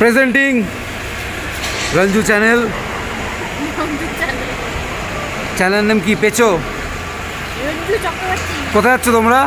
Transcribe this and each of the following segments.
Presenting Ranju channel. Channel name কি পেছো? রঞ্জু চক্রবর্তী। কোথায় যাচ্ছ তোমরা?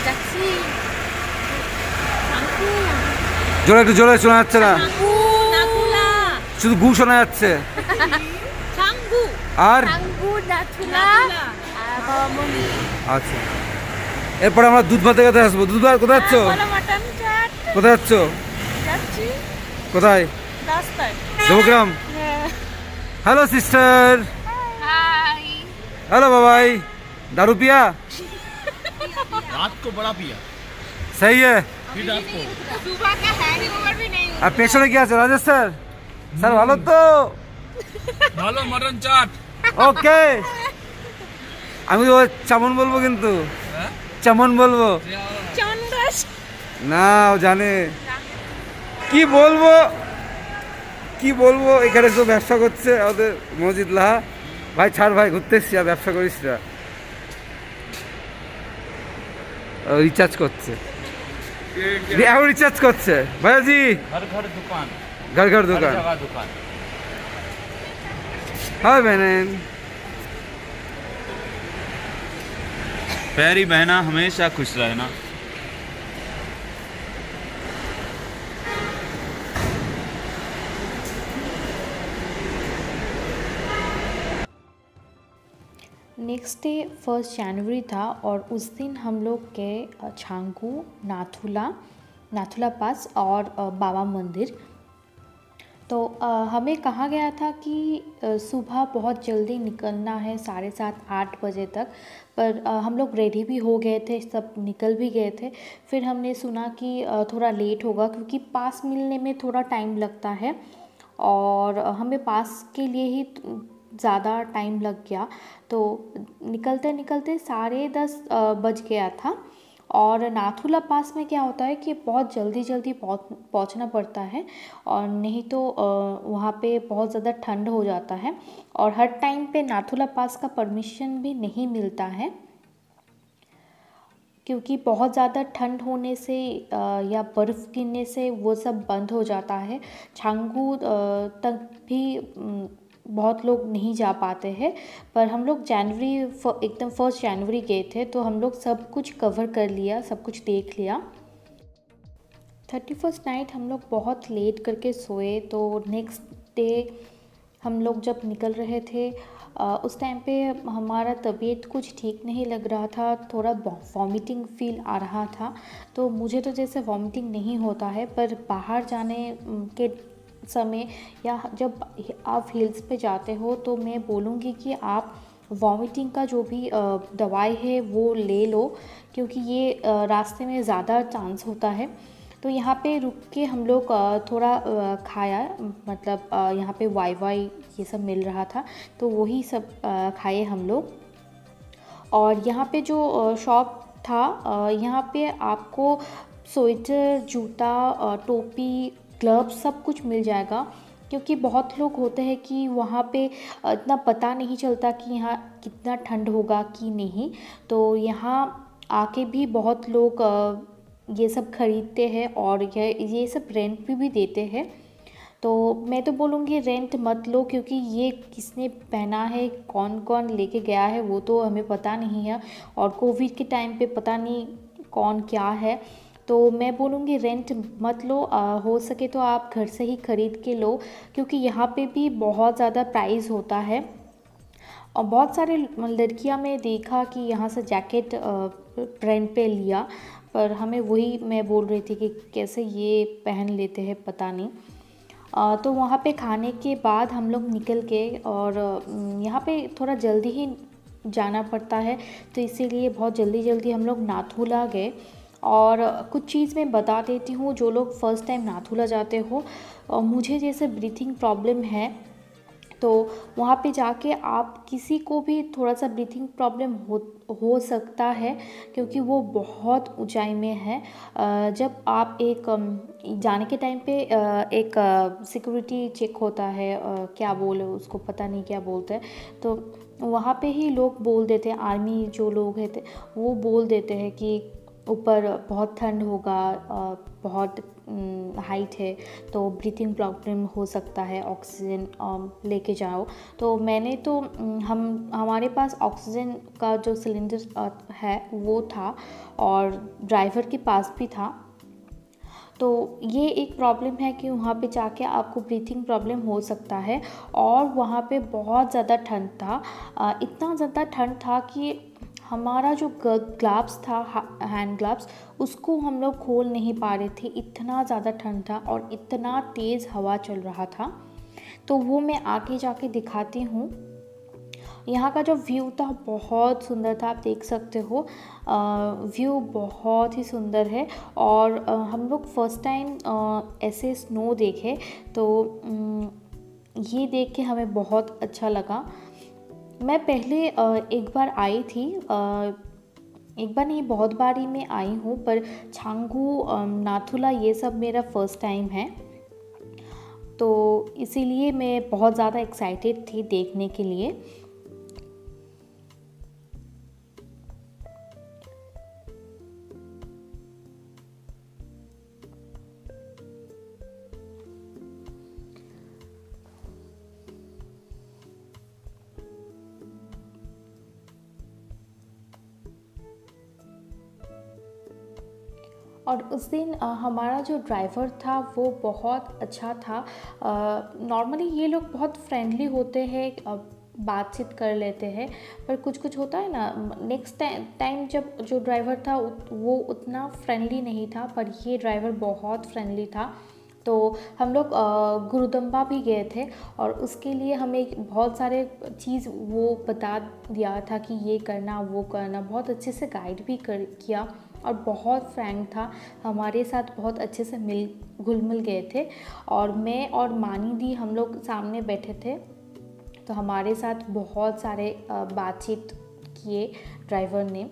যাচ্ছি জোরে, একটু জোরে শোনা যাচ্ছে না, নাথুলা। শুধু গু শোনা যাচ্ছে। ছাঙ্গু আর ছাঙ্গু নাথুলা আর বাবা মন্দির। আচ্ছা, এরপর আমরা দুধ ভাতে কাছে আসবো। দুধ ভাত কোথায় যাচ্ছ? মাটন চাট। কোথায় যাচ্ছ? যাচ্ছি কোথায়? রাস্তায়। Debagram. Hello sister. Hi. Hello Babai. दारू पिया? रात को बड़ा पिया। सही है। फिर रात को सुबह का हैंगओवर भी नहीं। আর পেছনে কি আছে রাজেশ স্যার? স্যার ভালো তো? ভালো মটন চাট। ওকে, আমি ও চামন বলবো কিন্তু, চামন বলবো চন্দ্রাস না, ও জানে কি বলবো কি বলবো। এখানে তো ব্যবসা করছে ওদের মসজিদ লাহা। ভাই ছাড় ভাই, ঘুরতে এসছি, আর ব্যবসা করিস না। রিচার্জ করছে, এখন রিচার্জ করছে ভাইয়াজি। घर घर दुकान, ঘর ঘর দোকান। जगह दुकान। हाँ बहन। प्यारी बहना हमेशा खुश रहना। नेक्स्ट डे 1 जनवरी था और उस दिन हम लोग गए छांगू, नाथुला पास और बाबा मंदिर। तो हमें कहा गया था कि सुबह बहुत जल्दी निकलना है, 7:30-8 बजे तक। पर हम लोग रेडी भी हो गए थे, सब निकल भी गए थे। फिर हमने सुना कि थोड़ा लेट होगा क्योंकि पास मिलने में थोड़ा टाइम लगता है और हमें पास के लिए ही ज़्यादा टाइम लग गया। तो निकलते निकलते 10:30 बज गया था। और नाथुला पास में क्या होता है कि बहुत जल्दी जल्दी पहुंचना पड़ता है, और नहीं तो वहाँ पे बहुत ज़्यादा ठंड हो जाता है और हर टाइम पे नाथुला पास का परमिशन भी नहीं मिलता है क्योंकि बहुत ज़्यादा ठंड होने से या बर्फ़ गिरने से वो सब बंद हो जाता है। छांगू तक भी बहुत लोग नहीं जा पाते हैं। पर हम लोग एकदम 1 जनवरी गए थे, तो हम लोग सब कुछ कवर कर लिया, सब कुछ देख लिया। 31st नाइट हम लोग बहुत लेट करके सोए। तो नेक्स्ट डे हम लोग जब निकल रहे थे उस टाइम पे हमारा तबीयत कुछ ठीक नहीं लग रहा था, थोड़ा वॉमिटिंग फील आ रहा था। तो मुझे तो जैसे वॉमिटिंग नहीं होता है, पर बाहर जाने के समय या जब आप हिल्स पे जाते हो तो मैं बोलूँगी कि आप वॉमिटिंग का जो भी दवाई है वो ले लो, क्योंकि ये रास्ते में ज़्यादा चांस होता है। तो यहाँ पे रुक के हम लोग थोड़ा खाया, मतलब यहाँ पे वाई ये सब मिल रहा था, तो वही सब खाए हम लोग। और यहाँ पे जो शॉप था, यहाँ पे आपको स्वेटर, जूता, टोपी, ग्लव्स सब कुछ मिल जाएगा। क्योंकि बहुत लोग होते हैं कि वहाँ पे इतना पता नहीं चलता कि यहाँ कितना ठंड होगा कि नहीं। तो यहाँ आके भी बहुत लोग ये सब ख़रीदते हैं और ये सब रेंट पे भी देते हैं। तो मैं तो बोलूँगी रेंट मत लो, क्योंकि ये किसने पहना है, कौन कौन लेके गया है वो तो हमें पता नहीं है, और कोविड के टाइम पे पता नहीं कौन क्या है। तो मैं बोलूँगी रेंट मत लो, हो सके तो आप घर से ही ख़रीद के लो, क्योंकि यहाँ पे भी बहुत ज़्यादा प्राइस होता है। और बहुत सारे लड़कियाँ में देखा कि यहाँ से जैकेट रेंट पे लिया, पर हमें वही मैं बोल रही थी कि कैसे ये पहन लेते हैं पता नहीं। तो वहाँ पे खाने के बाद हम लोग निकल गए, और यहाँ पे थोड़ा जल्दी ही जाना पड़ता है, तो इसीलिए बहुत जल्दी हम लोग नाथुला गए। और कुछ चीज़ मैं बता देती हूँ, जो लोग फ़र्स्ट टाइम नाथुला जाते हो, मुझे जैसे ब्रीथिंग प्रॉब्लम है, तो वहाँ पे जाके आप किसी को भी थोड़ा सा ब्रीथिंग प्रॉब्लम हो सकता है, क्योंकि वो बहुत ऊंचाई में है। जब आप जाने के टाइम पे एक सिक्योरिटी चेक होता है, क्या बोले उसको, पता नहीं क्या बोलते हैं, तो वहाँ पे ही लोग बोल देते हैं, आर्मी जो लोग हैं वो बोल देते हैं कि ऊपर बहुत ठंड होगा, बहुत हाइट है तो ब्रीथिंग प्रॉब्लम हो सकता है, ऑक्सीजन लेके जाओ। तो मैंने तो हमारे पास ऑक्सीजन का जो सिलेंडर है वो था और ड्राइवर के पास भी था। तो ये एक प्रॉब्लम है कि वहाँ पे जाके आपको ब्रीथिंग प्रॉब्लम हो सकता है। और वहाँ पे बहुत ज़्यादा ठंड था, इतना ज़्यादा ठंड था कि हमारा जो ग्लव्स था, हैंड ग्लव्स, उसको हम लोग खोल नहीं पा रहे थे, इतना ज़्यादा ठंड था और इतना तेज़ हवा चल रहा था। तो वो मैं आगे जाके दिखाती हूँ। यहाँ का जो व्यू था बहुत सुंदर था, आप देख सकते हो, व्यू बहुत ही सुंदर है। और हम लोग फर्स्ट टाइम ऐसे स्नो देखे, तो ये देख के हमें बहुत अच्छा लगा। मैं पहले एक बार आई थी, एक बार नहीं बहुत बार ही मैं आई हूँ, पर छांगू, नाथुला ये सब मेरा फर्स्ट टाइम है। तो इसीलिए मैं बहुत ज़्यादा एक्साइटेड थी देखने के लिए। और उस दिन हमारा जो ड्राइवर था वो बहुत अच्छा था। नॉर्मली ये लोग बहुत फ्रेंडली होते हैं, बातचीत कर लेते हैं, पर कुछ कुछ होता है ना, नेक्स्ट टाइम जब जो ड्राइवर था वो उतना फ्रेंडली नहीं था, पर ये ड्राइवर बहुत फ्रेंडली था। तो हम लोग गुरुदम्बा भी गए थे और उसके लिए हमें बहुत सारे चीज़ वो बता दिया था कि ये करना वो करना, बहुत अच्छे से गाइड भी किया और बहुत फ्रैंक था, हमारे साथ बहुत अच्छे से घुल मिल गए थे। और मैं और मानी दी हम लोग सामने बैठे थे, तो हमारे साथ बहुत सारे बातचीत किए ड्राइवर ने।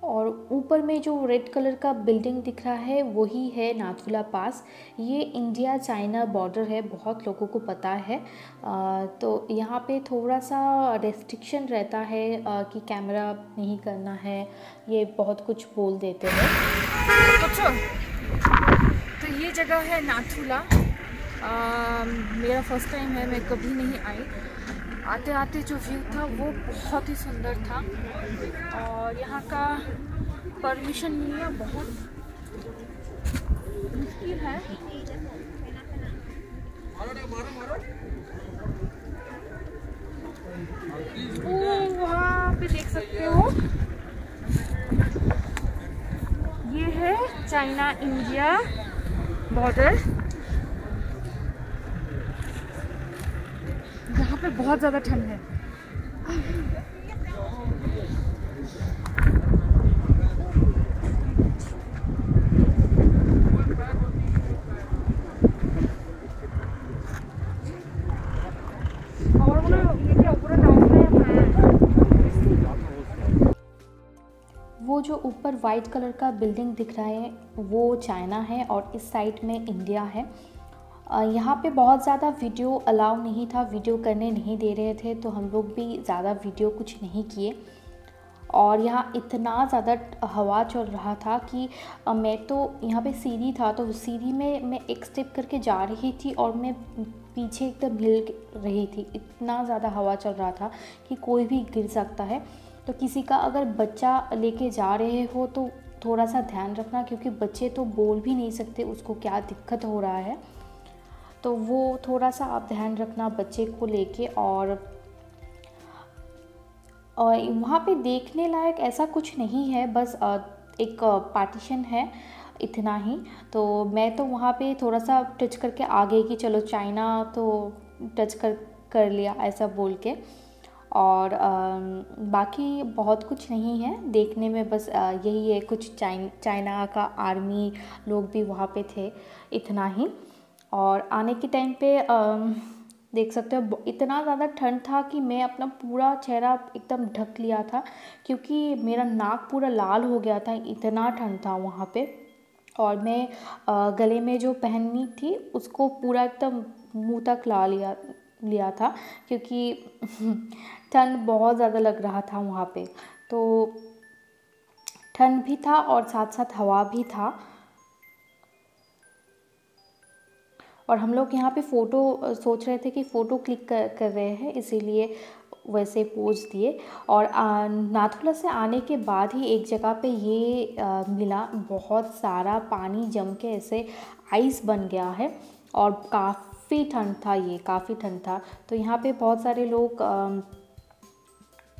और ऊपर में जो रेड कलर का बिल्डिंग दिख रहा है वही है नाथुला पास। ये इंडिया चाइना बॉर्डर है, बहुत लोगों को पता है। तो यहाँ पे थोड़ा सा रेस्ट्रिक्शन रहता है कि कैमरा नहीं करना है, ये बहुत कुछ बोल देते हैं। तो ये जगह है नाथुला। मेरा फर्स्ट टाइम है, मैं कभी नहीं आई। आते आते जो व्यू था वो बहुत ही सुंदर था और यहाँ का परमिशन मिलना बहुत मुश्किल है। वहाँ पे देख सकते हो, ये है चाइना इंडिया बॉर्डर। यहाँ पे बहुत ज़्यादा ठंड है। वो जो ऊपर वाइट कलर का बिल्डिंग दिख रहा है वो चाइना है और इस साइड में इंडिया है। यहाँ पे बहुत ज़्यादा वीडियो अलाउ नहीं था, वीडियो करने नहीं दे रहे थे, तो हम लोग भी ज़्यादा वीडियो कुछ नहीं किए। और यहाँ इतना ज़्यादा हवा चल रहा था कि मैं तो यहाँ पे सीढ़ी था, तो सीढ़ी में मैं एक स्टेप करके जा रही थी और मैं पीछे एकदम हिल रही थी, इतना ज़्यादा हवा चल रहा था कि कोई भी गिर सकता है। तो किसी का अगर बच्चा लेके जा रहे हो तो थोड़ा सा ध्यान रखना, क्योंकि बच्चे तो बोल भी नहीं सकते उसको क्या दिक्कत हो रहा है, तो वो थोड़ा सा आप ध्यान रखना बच्चे को लेके। और वहाँ पे देखने लायक ऐसा कुछ नहीं है, बस एक पार्टीशन है, इतना ही। तो मैं तो वहाँ पे थोड़ा सा टच करके आ गई कि चलो चाइना तो टच कर लिया ऐसा बोल के। और बाकी बहुत कुछ नहीं है देखने में, बस यही है, कुछ चाइना का आर्मी लोग भी वहाँ पे थे, इतना ही। और आने के टाइम पे देख सकते हो इतना ज़्यादा ठंड था कि मैं अपना पूरा चेहरा एकदम ढक लिया था, क्योंकि मेरा नाक पूरा लाल हो गया था, इतना ठंड था वहाँ पे। और मैं गले में जो पहननी थी उसको पूरा एकदम मुंह तक ला लिया था, क्योंकि ठंड बहुत ज़्यादा लग रहा था वहाँ पे। तो ठंड भी था और साथ साथ हवा भी था। और हम लोग यहाँ पे फ़ोटो सोच रहे थे कि फ़ोटो क्लिक कर रहे हैं, इसीलिए वैसे पोज दिए। और नाथुला से आने के बाद ही एक जगह पे ये मिला, बहुत सारा पानी जम के ऐसे आइस बन गया है और काफ़ी ठंड था, ये काफ़ी ठंड था। तो यहाँ पे बहुत सारे लोग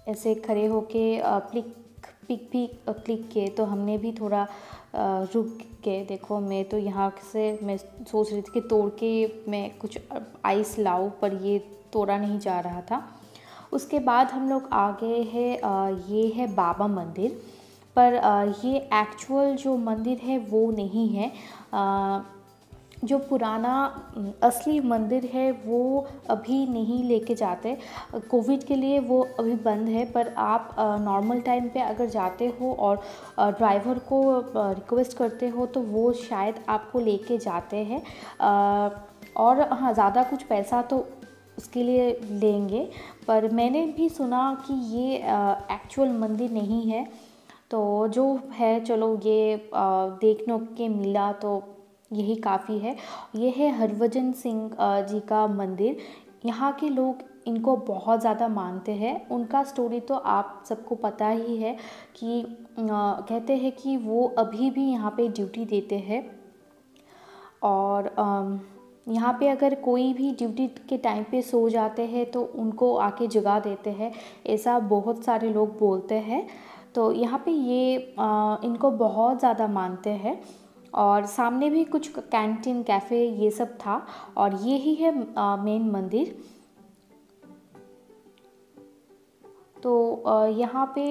ऐसे खड़े होके पिक भी क्लिक किए। तो हमने भी थोड़ा रुक के, देखो मैं तो यहाँ से मैं सोच रही थी कि तोड़ के मैं कुछ आइस लाऊं, पर ये तोड़ा नहीं जा रहा था। उसके बाद हम लोग आ गए हैं, ये है बाबा मंदिर, पर ये एक्चुअल जो मंदिर है वो नहीं है। जो पुराना असली मंदिर है वो अभी नहीं लेके जाते, कोविड के लिए वो अभी बंद है। पर आप नॉर्मल टाइम पे अगर जाते हो और ड्राइवर को रिक्वेस्ट करते हो तो वो शायद आपको लेके जाते हैं। और हाँ, ज़्यादा कुछ पैसा तो उसके लिए लेंगे, पर मैंने भी सुना कि ये एक्चुअल मंदिर नहीं है। तो जो है, चलो ये देखने के मिला तो यही काफ़ी है। ये है हरभजन सिंह जी का मंदिर। यहाँ के लोग इनको बहुत ज़्यादा मानते हैं। उनका स्टोरी तो आप सबको पता ही है कि कहते हैं कि वो अभी भी यहाँ पे ड्यूटी देते हैं। और यहाँ पे अगर कोई भी ड्यूटी के टाइम पे सो जाते हैं तो उनको आके जगा देते हैं, ऐसा बहुत सारे लोग बोलते हैं। तो यहाँ पे ये इनको बहुत ज़्यादा मानते हैं। और सामने भी कुछ कैंटीन, कैफ़े ये सब था। और ये ही है मेन मंदिर। तो यहाँ पे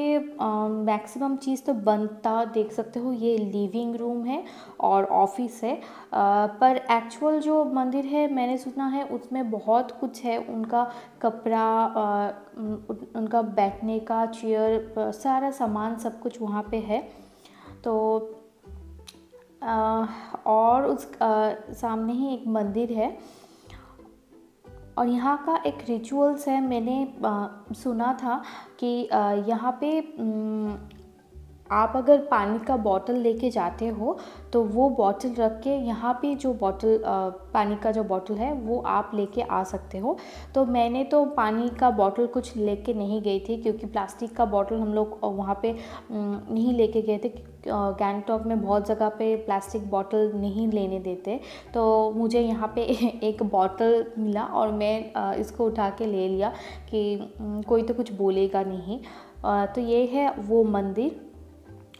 मैक्सिमम चीज़ तो बनता देख सकते हो। ये लिविंग रूम है और ऑफिस है, पर एक्चुअल जो मंदिर है मैंने सुना है उसमें बहुत कुछ है। उनका कपड़ा, उनका बैठने का चेयर, सारा सामान सब कुछ वहाँ पे है। तो और उस सामने ही एक मंदिर है। और यहाँ का एक रिचुअल्स है, मैंने सुना था कि यहाँ पे आप अगर पानी का बॉटल लेके जाते हो तो वो बॉटल रख के यहाँ पे जो बॉटल, पानी का जो बॉटल है वो आप लेके आ सकते हो। तो मैंने तो पानी का बॉटल कुछ लेके नहीं गई थी, क्योंकि प्लास्टिक का बॉटल हम लोग वहाँ पे नहीं लेके गए थे। गैंगटॉक में बहुत जगह पे प्लास्टिक बॉटल नहीं लेने देते। तो मुझे यहाँ पे एक बॉटल मिला और मैं इसको उठा के ले लिया कि कोई तो कुछ बोलेगा नहीं। तो ये है वो मंदिर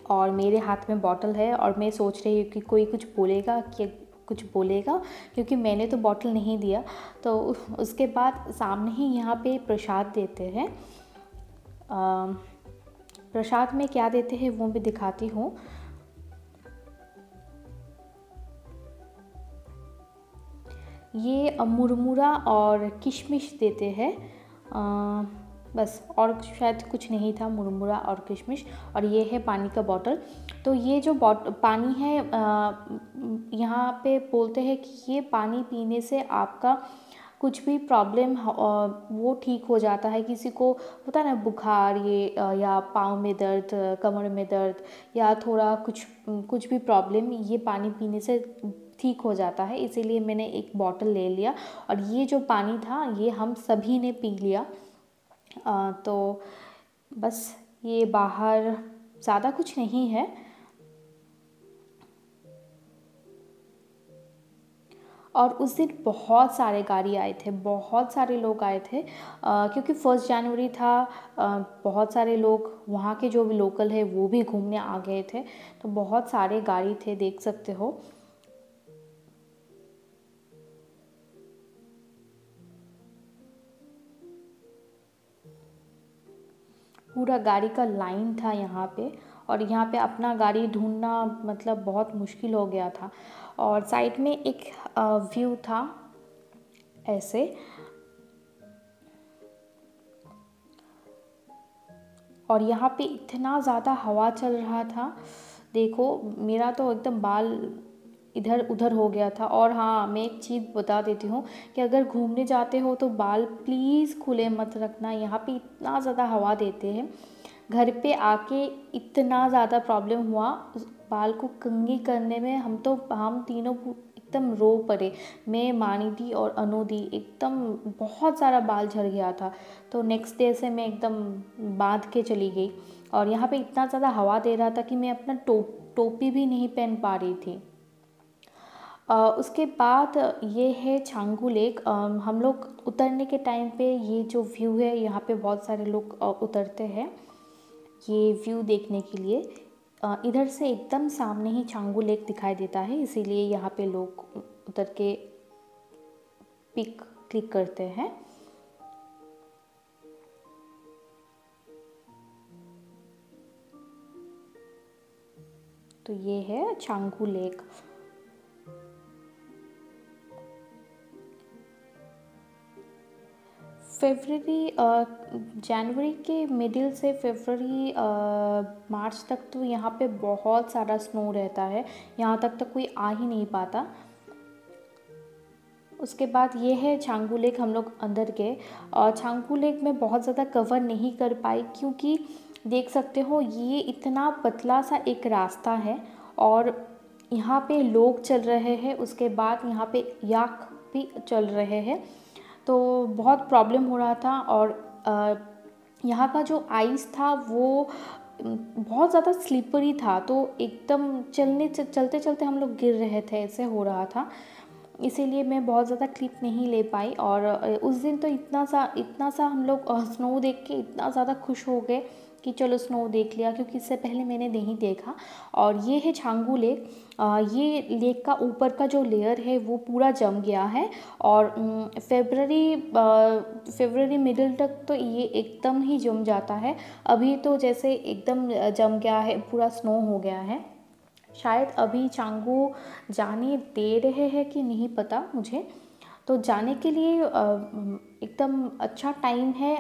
और मेरे हाथ में बॉटल है। और मैं सोच रही हूँ कि कोई कुछ बोलेगा, कि कुछ बोलेगा, क्योंकि मैंने तो बॉटल नहीं दिया। तो उसके बाद सामने ही यहाँ पे प्रसाद देते हैं। प्रसाद में क्या देते हैं वो भी दिखाती हूँ। ये मुरमुरा और किशमिश देते हैं, बस, और शायद कुछ नहीं था, मुरमुरा और किशमिश। और ये है पानी का बॉटल। तो ये जो पानी है, यहाँ पे बोलते हैं कि ये पानी पीने से आपका कुछ भी प्रॉब्लम वो ठीक हो जाता है। किसी को होता है ना बुखार, ये या पाँव में दर्द, कमर में दर्द, या थोड़ा कुछ भी प्रॉब्लम, ये पानी पीने से ठीक हो जाता है। इसीलिए मैंने एक बॉटल ले लिया और ये जो पानी था ये हम सभी ने पी लिया। तो बस, ये बाहर ज़्यादा कुछ नहीं है। और उस दिन बहुत सारे गाड़ी आए थे, बहुत सारे लोग आए थे, क्योंकि 1 जनवरी था। बहुत सारे लोग वहाँ के जो भी लोकल है वो भी घूमने आ गए थे। तो बहुत सारे गाड़ी थे, देख सकते हो। पूरा गाड़ी का लाइन था यहाँ पे। और यहाँ पे अपना गाड़ी ढूंढना मतलब बहुत मुश्किल हो गया था। और साइड में एक व्यू था ऐसे। और यहाँ पे इतना ज़्यादा हवा चल रहा था, देखो मेरा तो एकदम बाल इधर उधर हो गया था। और हाँ, मैं एक चीज़ बता देती हूँ कि अगर घूमने जाते हो तो बाल प्लीज़ खुले मत रखना। यहाँ पे इतना ज़्यादा हवा देते हैं। घर पे आके इतना ज़्यादा प्रॉब्लम हुआ बाल को कंघी करने में। हम तीनों एकदम रो पड़े, मैं, मानी दी और अनु दी। एकदम बहुत सारा बाल झड़ गया था। तो नेक्स्ट डे से मैं एकदम बांध के चली गई। और यहाँ पे इतना ज़्यादा हवा दे रहा था कि मैं अपना टोपी भी नहीं पहन पा रही थी। उसके बाद ये है छांगू लेक। हम लोग उतरने के टाइम पे ये जो व्यू है, यहाँ पे बहुत सारे लोग उतरते हैं ये व्यू देखने के लिए। इधर से एकदम सामने ही छांगू लेक दिखाई देता है, इसीलिए यहाँ पे लोग उतर के पिक क्लिक करते हैं। तो ये है छांगू लेक। जनवरी के मिडिल से फरवरी मार्च तक तो यहाँ पे बहुत सारा स्नो रहता है। यहाँ तक कोई आ ही नहीं पाता। उसके बाद ये है छांगू लेक। हम लोग अंदर गए और छांगू लेक में बहुत ज़्यादा कवर नहीं कर पाई, क्योंकि देख सकते हो ये इतना पतला सा एक रास्ता है और यहाँ पे लोग चल रहे हैं। उसके बाद यहाँ पे याक भी चल रहे हैं, तो बहुत प्रॉब्लम हो रहा था। और यहाँ का जो आइस था वो बहुत ज़्यादा स्लिपरी था, तो एकदम चलते चलते हम लोग गिर रहे थे, ऐसे हो रहा था। इसीलिए मैं बहुत ज़्यादा क्लिप नहीं ले पाई। और उस दिन तो इतना सा हम लोग स्नो देख के इतना ज़्यादा खुश हो गए कि चलो स्नो देख लिया, क्योंकि इससे पहले मैंने नहीं देखा। और ये है छांगू लेक। ये लेक का ऊपर का जो लेयर है वो पूरा जम गया है और फरवरी मिडिल तक तो ये एकदम ही जम जाता है। अभी तो जैसे एकदम जम गया है, पूरा स्नो हो गया है। शायद अभी छांगू जाने दे रहे हैं कि नहीं पता मुझे। तो जाने के लिए एकदम अच्छा टाइम है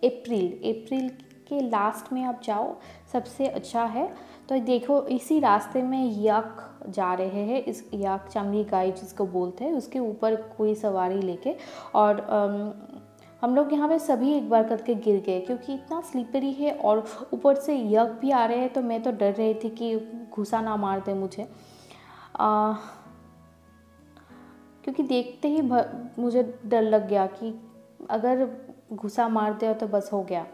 अप्रैल के लास्ट में आप जाओ, सबसे अच्छा है। तो देखो इसी रास्ते में याक जा रहे हैं, इस याक चमड़ी गाय जिसको बोलते हैं, उसके ऊपर कोई सवारी लेके। और हम लोग यहाँ पे सभी एक बार करके गिर गए, क्योंकि इतना स्लिपरी है और ऊपर से यक भी आ रहे हैं। तो मैं तो डर रही थी कि घुसा ना मार दे मुझे, क्योंकि देखते ही मुझे डर लग गया कि अगर घुसा मार दे तो बस हो गया।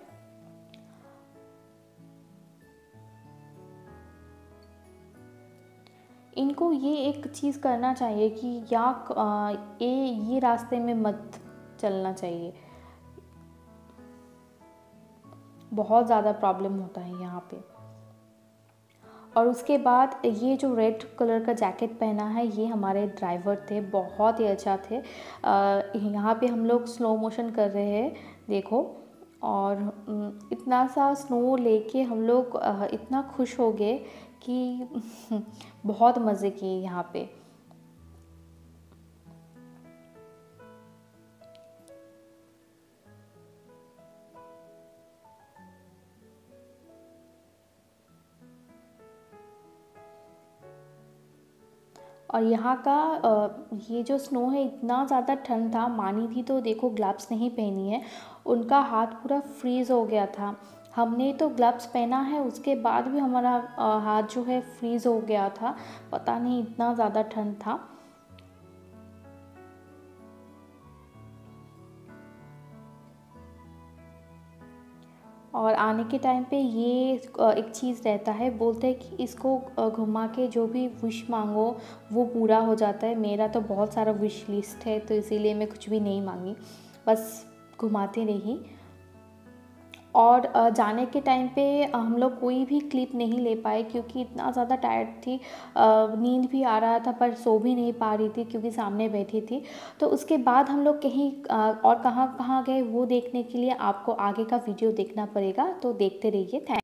इनको ये एक चीज़ करना चाहिए कि याक ये रास्ते में मत चलना चाहिए, बहुत ज़्यादा प्रॉब्लम होता है यहाँ पे। और उसके बाद ये जो रेड कलर का जैकेट पहना है ये हमारे ड्राइवर थे, बहुत ही अच्छा थे। यहाँ पे हम लोग स्लो मोशन कर रहे हैं देखो, और इतना सा स्नो लेके हम लोग इतना खुश हो गए कि बहुत मज़े किए यहाँ पे। और यहाँ का ये जो स्नो है इतना ज़्यादा ठंड था, मानी थी तो देखो ग्लव्स नहीं पहनी है, उनका हाथ पूरा फ्रीज़ हो गया था। हमने तो ग्लव्स पहना है, उसके बाद भी हमारा हाथ जो है फ्रीज़ हो गया था, पता नहीं इतना ज़्यादा ठंड था। और आने के टाइम पे ये एक चीज़ रहता है, बोलते हैं कि इसको घुमा के जो भी विश मांगो वो पूरा हो जाता है। मेरा तो बहुत सारा विश लिस्ट है, तो इसीलिए मैं कुछ भी नहीं मांगी, बस घुमाते रही। और जाने के टाइम पे हम लोग कोई भी क्लिप नहीं ले पाए, क्योंकि इतना ज़्यादा टायर्ड थी, नींद भी आ रहा था पर सो भी नहीं पा रही थी क्योंकि सामने बैठी थी। तो उसके बाद हम लोग कहीं और कहाँ कहाँ गए वो देखने के लिए आपको आगे का वीडियो देखना पड़ेगा, तो देखते रहिए। थैंक